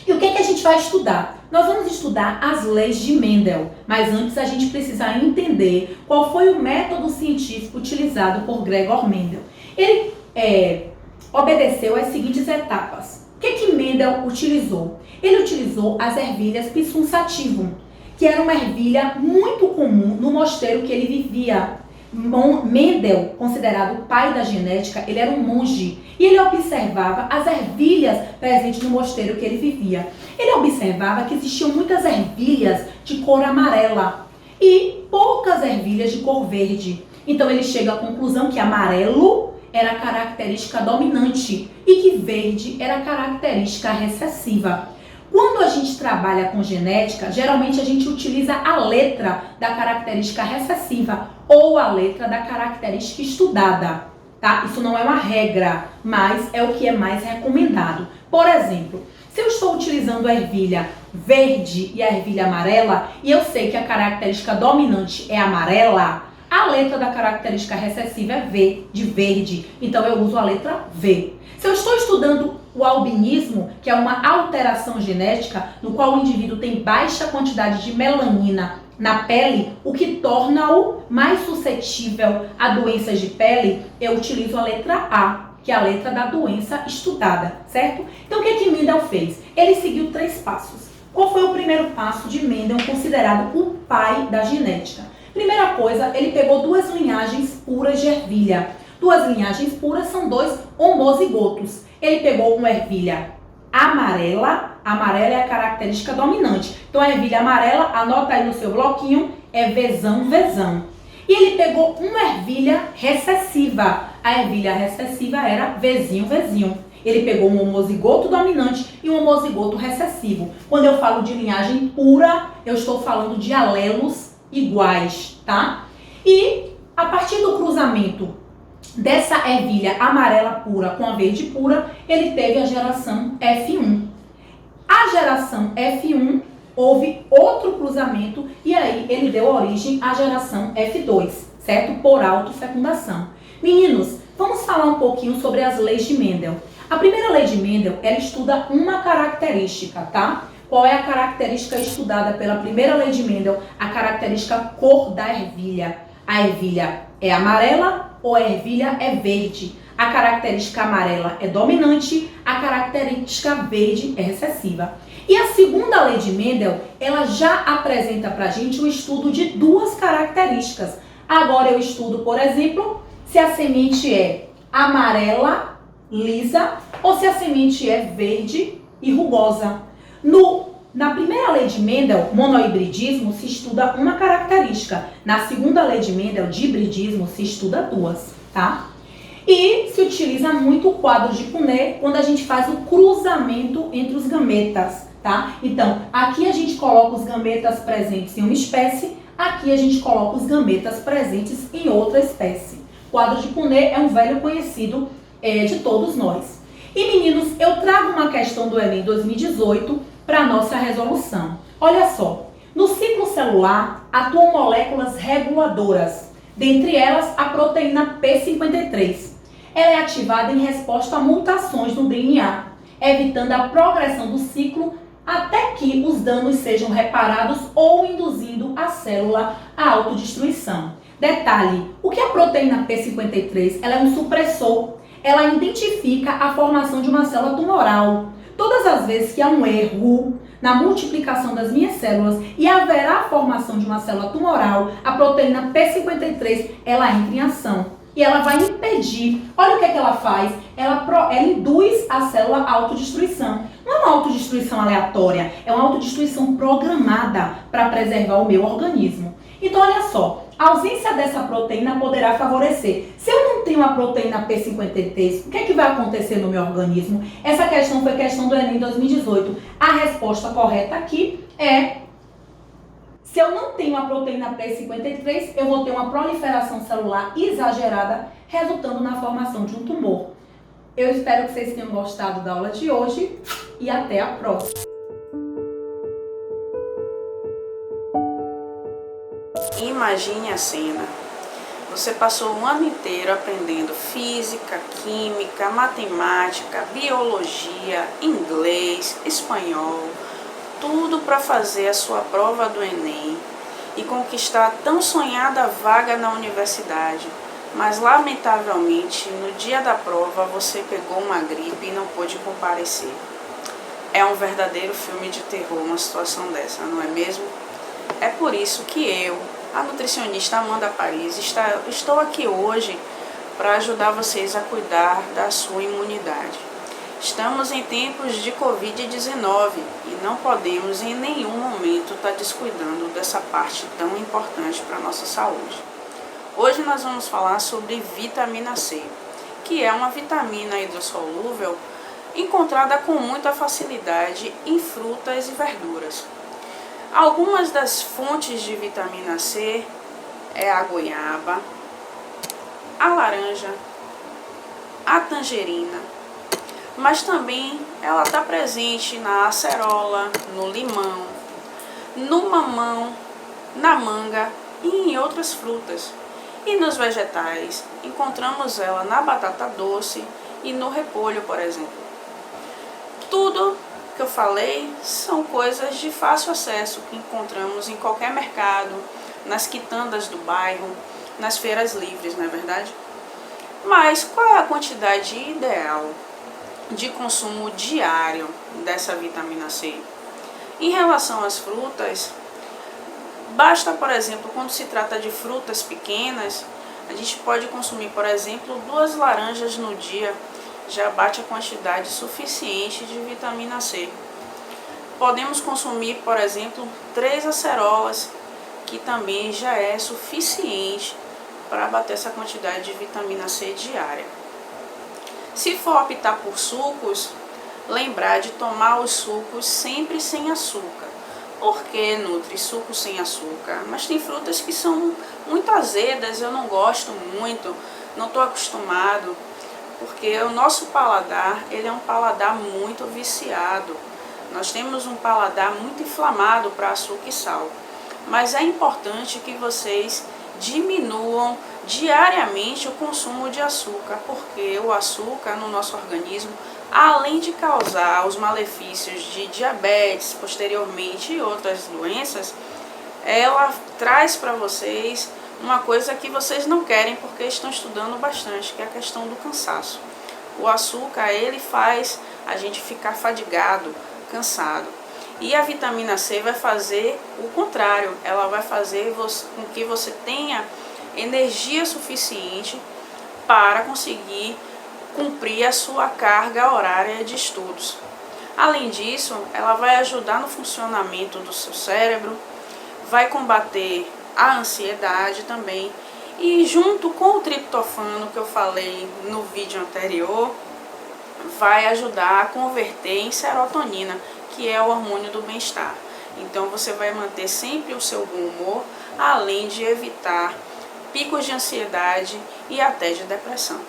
E o que a gente vai estudar? Nós vamos estudar as leis de Mendel, mas antes a gente precisa entender qual foi o método científico utilizado por Gregor Mendel. Ele obedeceu as seguintes etapas. O que Mendel utilizou? Ele utilizou as ervilhas Pisum sativum, que era uma ervilha muito comum no mosteiro que ele vivia. Mendel, considerado o pai da genética, ele era um monge e ele observava as ervilhas presentes no mosteiro que ele vivia. Ele observava que existiam muitas ervilhas de cor amarela e poucas ervilhas de cor verde. Então ele chega à conclusão que amarelo era a característica dominante e que verde era a característica recessiva. Quando a gente trabalha com genética, geralmente a gente utiliza a letra da característica recessiva ou a letra da característica estudada, tá? Isso não é uma regra, mas é o que é mais recomendado. Por exemplo, se eu estou utilizando a ervilha verde e a ervilha amarela, e eu sei que a característica dominante é amarela, a letra da característica recessiva é V, de verde, então eu uso a letra V. Se eu estou estudando o albinismo, que é uma alteração genética no qual o indivíduo tem baixa quantidade de melanina na pele, o que torna-o mais suscetível a doenças de pele, eu utilizo a letra A, que é a letra da doença estudada, certo? Então o que Mendel fez? Ele seguiu 3 passos. Qual foi o primeiro passo de Mendel, considerado o pai da genética? Primeira coisa, ele pegou 2 linhagens puras de ervilha. 2 linhagens puras são 2 homozigotos. Ele pegou uma ervilha amarela, amarela é a característica dominante. Então a ervilha amarela, anota aí no seu bloquinho, é Vzão. E ele pegou uma ervilha recessiva. A ervilha recessiva era Vzinho. Ele pegou um homozigoto dominante e um homozigoto recessivo. Quando eu falo de linhagem pura, eu estou falando de alelos iguais, tá? E a partir do cruzamento dessa ervilha amarela pura com a verde pura, ele teve a geração F1. A geração F1 houve outro cruzamento e aí ele deu origem à geração F2, certo? Por autofecundação. Meninos, vamos falar um pouquinho sobre as leis de Mendel. A primeira lei de Mendel, ela estuda uma característica, tá? Qual é a característica estudada pela primeira lei de Mendel? A característica cor da ervilha. A ervilha é amarela ou a ervilha é verde? A característica amarela é dominante, a característica verde é recessiva. E a segunda lei de Mendel, ela já apresenta pra gente o estudo de 2 características. Agora eu estudo, por exemplo, se a semente é amarela, lisa, ou se a semente é verde e rugosa. Na primeira lei de Mendel, monohibridismo, se estuda uma característica. Na segunda lei de Mendel, de hibridismo, se estuda 2, tá? E se utiliza muito o quadro de Punnett quando a gente faz o cruzamento entre os gametas, tá? Então, aqui a gente coloca os gametas presentes em uma espécie, aqui a gente coloca os gametas presentes em outra espécie. O quadro de Punnett é um velho conhecido de todos nós. E meninos, eu trago uma questão do Enem 2018 para a nossa resolução. Olha só, no ciclo celular atuam moléculas reguladoras, dentre elas a proteína P53. Ela é ativada em resposta a mutações no DNA, evitando a progressão do ciclo até que os danos sejam reparados ou induzindo a célula à autodestruição. Detalhe, o que é a proteína P53? Ela é um supressor. Ela identifica a formação de uma célula tumoral. Todas as vezes que há um erro na multiplicação das minhas células e haverá a formação de uma célula tumoral, a proteína P53, ela entra em ação. E ela vai impedir, olha o que ela faz, ela induz a célula à autodestruição. Não é uma autodestruição aleatória, é uma autodestruição programada para preservar o meu organismo. Então olha só, A ausência dessa proteína poderá favorecer. Se eu não tenho a proteína P53, o que é que vai acontecer no meu organismo? Essa questão foi questão do Enem 2018. A resposta correta aqui é: se eu não tenho a proteína P53, eu vou ter uma proliferação celular exagerada, resultando na formação de um tumor. Eu espero que vocês tenham gostado da aula de hoje e até a próxima. Imagine a cena. Você passou o ano inteiro aprendendo física, química, matemática, biologia, inglês, espanhol, tudo para fazer a sua prova do Enem e conquistar a tão sonhada vaga na universidade. Mas lamentavelmente, no dia da prova, você pegou uma gripe e não pôde comparecer. É um verdadeiro filme de terror uma situação dessa, não é mesmo? É por isso que eu, a nutricionista Amanda Paris, estou aqui hoje para ajudar vocês a cuidar da sua imunidade. Estamos em tempos de Covid-19 e não podemos em nenhum momento estar descuidando dessa parte tão importante para a nossa saúde. Hoje nós vamos falar sobre vitamina C, que é uma vitamina hidrossolúvel encontrada com muita facilidade em frutas e verduras. Algumas das fontes de vitamina C é a goiaba, a laranja, a tangerina, mas também ela está presente na acerola, no limão, no mamão, na manga e em outras frutas. E nos vegetais encontramos ela na batata doce e no repolho, por exemplo. Tudo que eu falei são coisas de fácil acesso que encontramos em qualquer mercado, nas quitandas do bairro, nas feiras livres, não é verdade? Mas qual é a quantidade ideal de consumo diário dessa vitamina C? Em relação às frutas, basta, por exemplo, quando se trata de frutas pequenas, a gente pode consumir, por exemplo, 2 laranjas no dia, já bate a quantidade suficiente de vitamina C. Podemos consumir, por exemplo, 3 acerolas, que também já é suficiente para bater essa quantidade de vitamina C diária. Se for optar por sucos, lembrar de tomar os sucos sempre sem açúcar. Por que, Nutri, suco sem açúcar? Mas tem frutas que são muito azedas, eu não gosto muito, não estou acostumado. Porque o nosso paladar, ele é um paladar muito viciado. Nós temos um paladar muito inflamado para açúcar e sal. Mas é importante que vocês diminuam diariamente o consumo de açúcar, porque o açúcar no nosso organismo, além de causar os malefícios de diabetes posteriormente e outras doenças, ela traz para vocês uma coisa que vocês não querem porque estão estudando bastante, que é a questão do cansaço. O açúcar, ele faz a gente ficar fadigado, cansado. E a vitamina C vai fazer o contrário, ela vai fazer com que você tenha energia suficiente para conseguir cumprir a sua carga horária de estudos. Além disso, ela vai ajudar no funcionamento do seu cérebro, vai combater a ansiedade também, e junto com o triptofano que eu falei no vídeo anterior, vai ajudar a converter em serotonina, que é o hormônio do bem-estar. Então você vai manter sempre o seu bom humor, além de evitar picos de ansiedade e até de depressão.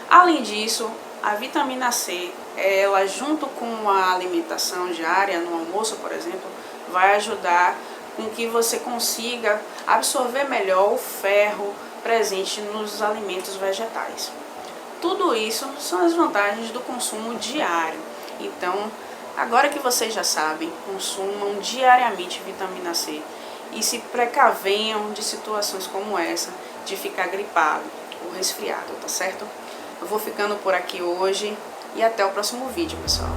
Além disso, a vitamina C, ela junto com a alimentação diária, no almoço, por exemplo, vai ajudar com que você consiga absorver melhor o ferro presente nos alimentos vegetais. Tudo isso são as vantagens do consumo diário. Então, agora que vocês já sabem, consumam diariamente vitamina C e se precavenham de situações como essa, de ficar gripado ou resfriado, tá certo? Eu vou ficando por aqui hoje e até o próximo vídeo, pessoal.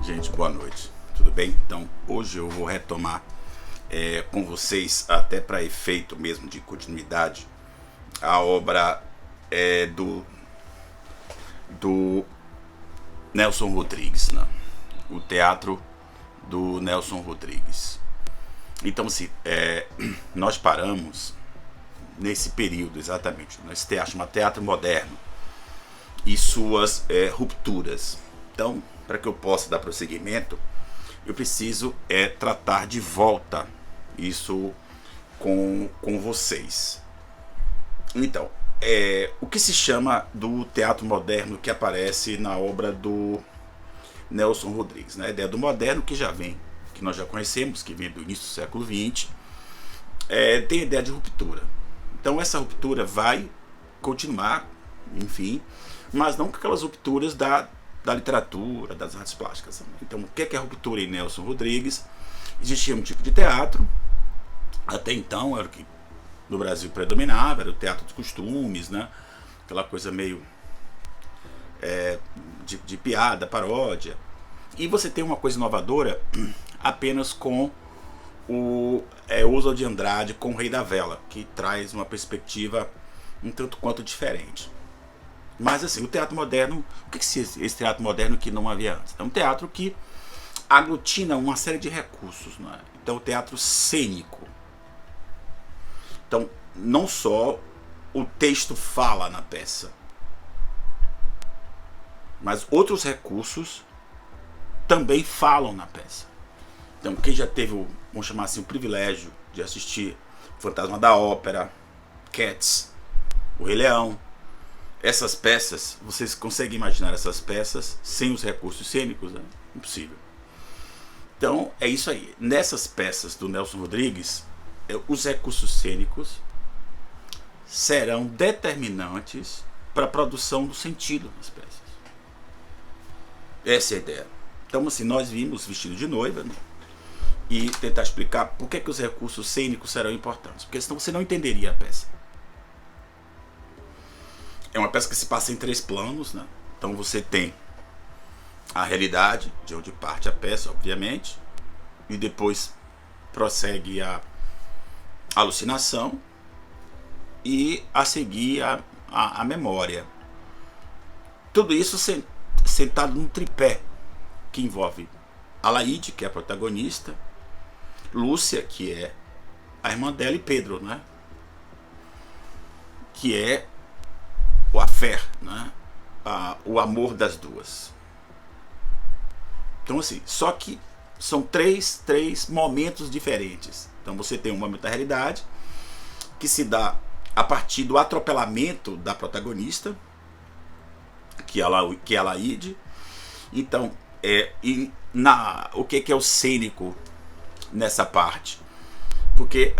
Gente, boa noite, tudo bem? Então, hoje eu vou retomar com vocês, até para efeito mesmo de continuidade, a obra do Nelson Rodrigues, né? O Teatro do Nelson Rodrigues. Então, assim, nós paramos nesse período, exatamente, nesse teatro, chama Teatro Moderno, e suas rupturas. Então, para que eu possa dar prosseguimento, eu preciso tratar de volta isso com vocês. Então, o que se chama do teatro moderno que aparece na obra do Nelson Rodrigues, né? A ideia do moderno que nós já conhecemos, que vem do início do século XX, tem a ideia de ruptura. Então essa ruptura vai continuar, enfim, mas não com aquelas rupturas da literatura, das artes plásticas. Então o que é a ruptura em Nelson Rodrigues? Existia um tipo de teatro, até então era o que no Brasil predominava, era o teatro dos costumes, né? Aquela coisa meio de piada, paródia. E você tem uma coisa inovadora apenas com o Oswald de Andrade, com o Rei da Vela, que traz uma perspectiva um tanto quanto diferente. Mas assim, o teatro moderno, o que é esse teatro moderno que não havia antes? É um teatro que aglutina uma série de recursos, né? Então o teatro cênico. Então não só o texto fala na peça, mas outros recursos também falam na peça. Então quem já teve, vamos chamar assim, o privilégio de assistir Fantasma da Ópera, Cats, O Rei Leão, essas peças, vocês conseguem imaginar essas peças sem os recursos cênicos? Né? Impossível. Então é isso aí. Nessas peças do Nelson Rodrigues, os recursos cênicos serão determinantes para a produção do sentido das peças. Essa é a ideia. Então assim, nós vimos Vestido de Noiva, né? E tentar explicar por que os recursos cênicos serão importantes, porque senão você não entenderia a peça. É uma peça que se passa em 3 planos, né? Então você tem a realidade, de onde parte a peça, obviamente, e depois prossegue a alucinação e a seguir a memória. Tudo isso sentado num tripé que envolve Alaide, que é a protagonista, Lúcia, que é a irmã dela, e Pedro, né? Que é o affair, né? O amor das duas. Então assim, só que são três momentos diferentes. Então você tem um momento da realidade que se dá a partir do atropelamento da protagonista, que é a Alaide. Então o que é o cênico nessa parte? Porque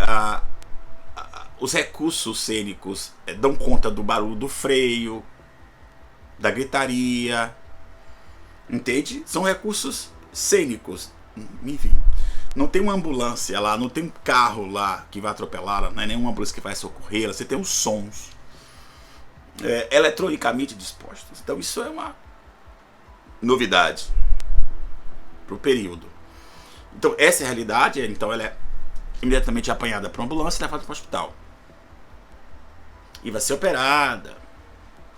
os recursos cênicos dão conta do barulho do freio, da gritaria, entende? São recursos cênicos, enfim. Não tem uma ambulância lá, não tem um carro lá que vai atropelá-la, não é nenhuma ambulância que vai socorrê-la, você tem os sons eletronicamente dispostos. Então isso é uma novidade para o período. Então essa é a realidade. Então ela é imediatamente apanhada para uma ambulância e levada para o hospital e vai ser operada.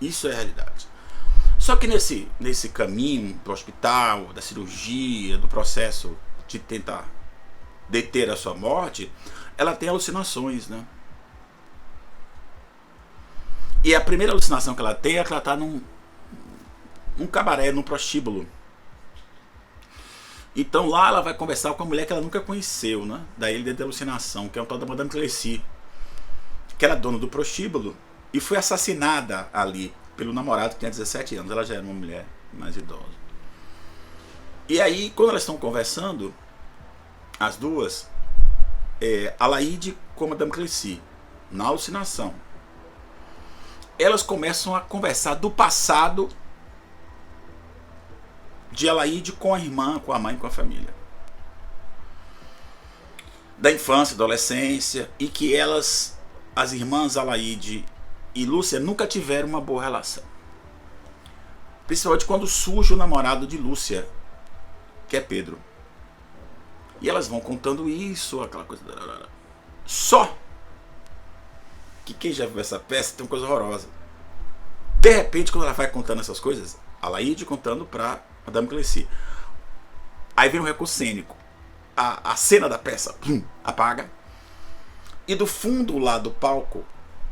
Isso é a realidade. Só que nesse caminho para o hospital, da cirurgia, do processo de tentar deter a sua morte, ela tem alucinações, né? E a primeira alucinação que ela tem é que ela está num cabaré, num prostíbulo. Então lá ela vai conversar com a mulher que ela nunca conheceu, né? Da ilha de alucinação, que é o tal da Madame Clécy, que era dona do prostíbulo e foi assassinada ali pelo namorado que tinha 17 anos. Ela já era uma mulher mais idosa. E aí, quando elas estão conversando, as duas, Alaide com a Madame Clécy, na alucinação, elas começam a conversar do passado de Alaide com a irmã, com a mãe, com a família, da infância, adolescência, e que elas, as irmãs Alaide e Lúcia, nunca tiveram uma boa relação, principalmente quando surge o namorado de Lúcia, que é Pedro, e elas vão contando isso, aquela coisa. Só que quem já viu essa peça tem uma coisa horrorosa. De repente, quando ela vai contando essas coisas, Alaide contando para Madame Clécy, Aí vem o recurso cênico. A cena da peça apaga. E do fundo lá do palco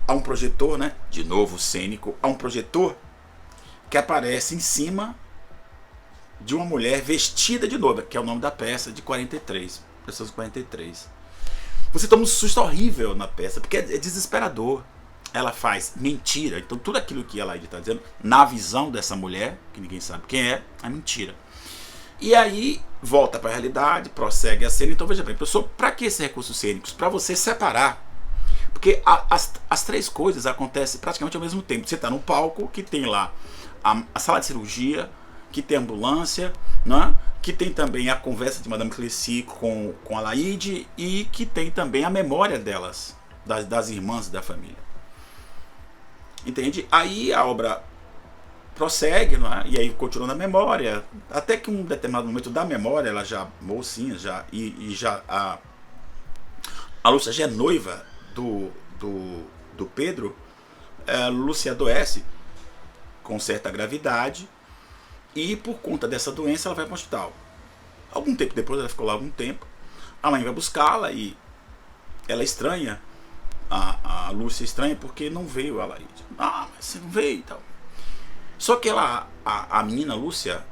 há um projetor, né? De novo cênico. Há um projetor que aparece em cima de uma mulher vestida de noiva, que é o nome da peça, de 43. Pessoas 43. Você toma um susto horrível na peça, porque é desesperador. Ela faz mentira. Então tudo aquilo que ela está dizendo, na visão dessa mulher, que ninguém sabe quem é mentira. E aí volta para a realidade, prossegue a cena. Então veja bem, professor, para que esses recursos cênicos? Para você separar. Porque as três coisas acontecem praticamente ao mesmo tempo. Você está no palco, que tem lá a sala de cirurgia, que tem a ambulância, né? Que tem também a conversa de Madame Cleci com a Laide, e que tem também a memória delas, das irmãs da família. Entende? Aí a obra prossegue, não é? E aí continua na memória, até que um determinado momento da memória, ela já mocinha, a Lúcia já é noiva do Pedro. Lúcia adoece com certa gravidade, e por conta dessa doença ela vai para o hospital. Algum tempo depois, ela ficou lá algum tempo, a mãe vai buscá-la e ela estranha, a Lúcia estranha porque não veio a Laide. Mas você não veio e tal. Só que a menina Lúcia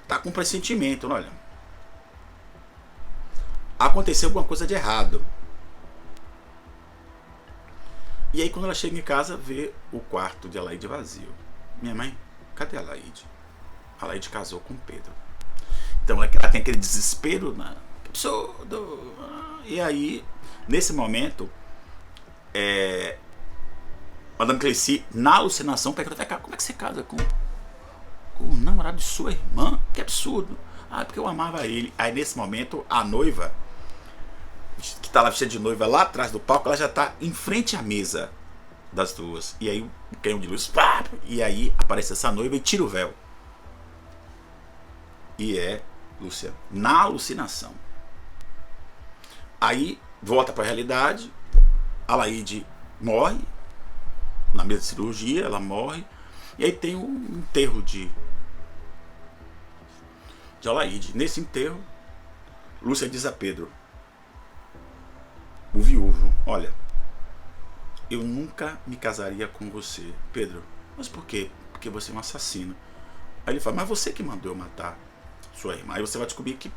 tá com um pressentimento, olha, aconteceu alguma coisa de errado. E aí quando ela chega em casa, vê o quarto de Alaide vazio. Minha mãe, cadê a Alaide? A Alaide casou com o Pedro. Então ela tem aquele desespero, né? Que absurdo! E aí, nesse momento, Madame Cleci, na alucinação, pergunta: como é que você casa com o namorado de sua irmã? Que absurdo! Porque eu amava ele. Aí nesse momento, a noiva, que está lá vestida de noiva lá atrás do palco, ela já está em frente à mesa das duas. E aí o canhão de luz, e aí aparece essa noiva e tira o véu. E é Lúcia na alucinação. Aí volta para a realidade, a Laide morre na mesa de cirurgia, ela morre, e aí tem um enterro de Alaide. Nesse enterro, Lúcia diz a Pedro, o viúvo: olha, eu nunca me casaria com você, Pedro. Mas por quê? Porque você é um assassino. Aí ele fala: mas você que mandou eu matar sua irmã. Aí você vai descobrir que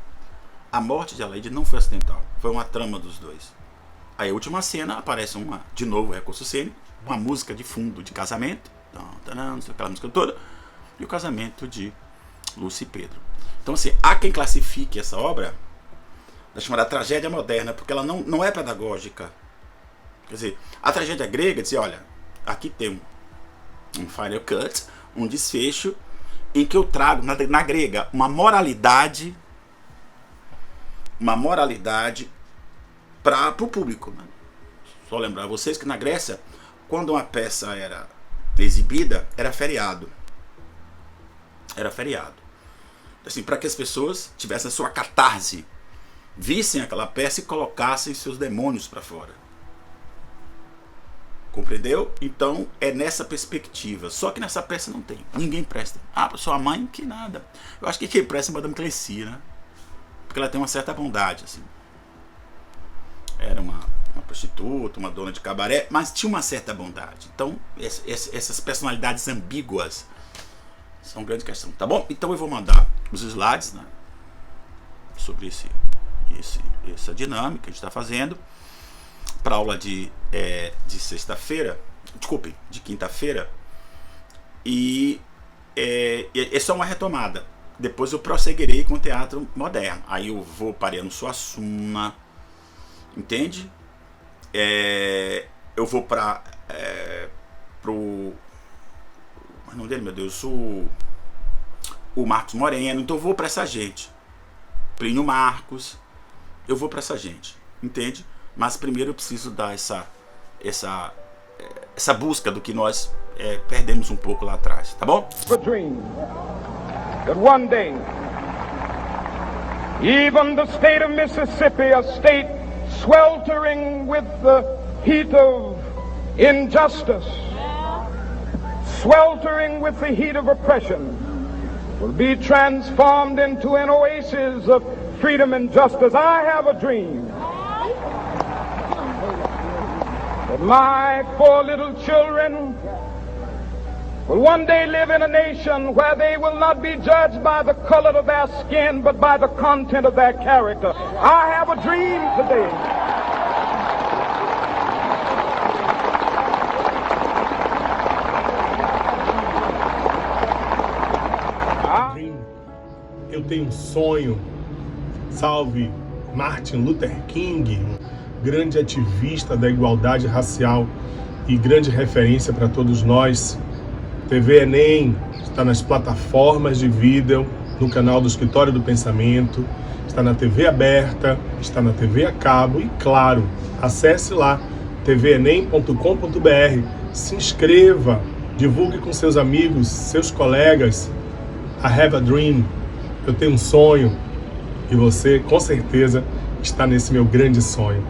a morte de Alaide não foi acidental, foi uma trama dos dois. Aí a última cena aparece de novo recurso cênico, uma música de fundo de casamento, aquela música toda, e o casamento de Lúcia e Pedro. Então assim, há quem classifique essa obra da chamada tragédia moderna, porque ela não é pedagógica. Quer dizer, a tragédia grega dizia: olha, aqui tem um final cut, um desfecho, em que eu trago, na grega, uma moralidade para o público. Né? Só lembrar vocês que na Grécia, quando uma peça era exibida, era feriado. Era feriado. Assim, para que as pessoas tivessem a sua catarse, vissem aquela peça e colocassem seus demônios para fora. Compreendeu? Então é nessa perspectiva. Só que nessa peça não tem. Ninguém presta. Sua mãe, que nada. Eu acho que quem presta é Madame Cleci, né? Porque ela tem uma certa bondade, assim. Era uma prostituta, uma dona de cabaré, mas tinha uma certa bondade. Então essas personalidades ambíguas são grande questão, tá bom? Então eu vou mandar os slides, né, sobre essa dinâmica que a gente está fazendo para aula de sexta-feira, desculpe, de quinta-feira, e é só uma retomada. Depois eu prosseguirei com o teatro moderno. Aí eu vou para Ariano Suassuna, entende? Eu vou para o nome dele, meu Deus, o Marcos Moreno. Então eu vou para essa gente, Plínio Marcos, eu vou para essa gente, entende? Mas primeiro eu preciso dar essa busca do que nós perdemos um pouco lá atrás, tá bom? A dream that one day even the state of Mississippi, a state sweltering with the heat of injustice, sweltering with the heat of oppression, will be transformed into an oasis of freedom and justice. I have a dream that my 4 little children will one day live in a nation where they will not be judged by the color of their skin, but by the content of their character. I have a dream today. Eu tenho um sonho. Salve Martin Luther King, um grande ativista da igualdade racial e grande referência para todos nós. TV Enem está nas plataformas de vídeo, no canal do Escritório do Pensamento, está na TV aberta, está na TV a cabo e, claro, acesse lá tvenem.com.br, se inscreva, divulgue com seus amigos, seus colegas. I have a dream. Eu tenho um sonho e você, com certeza, está nesse meu grande sonho.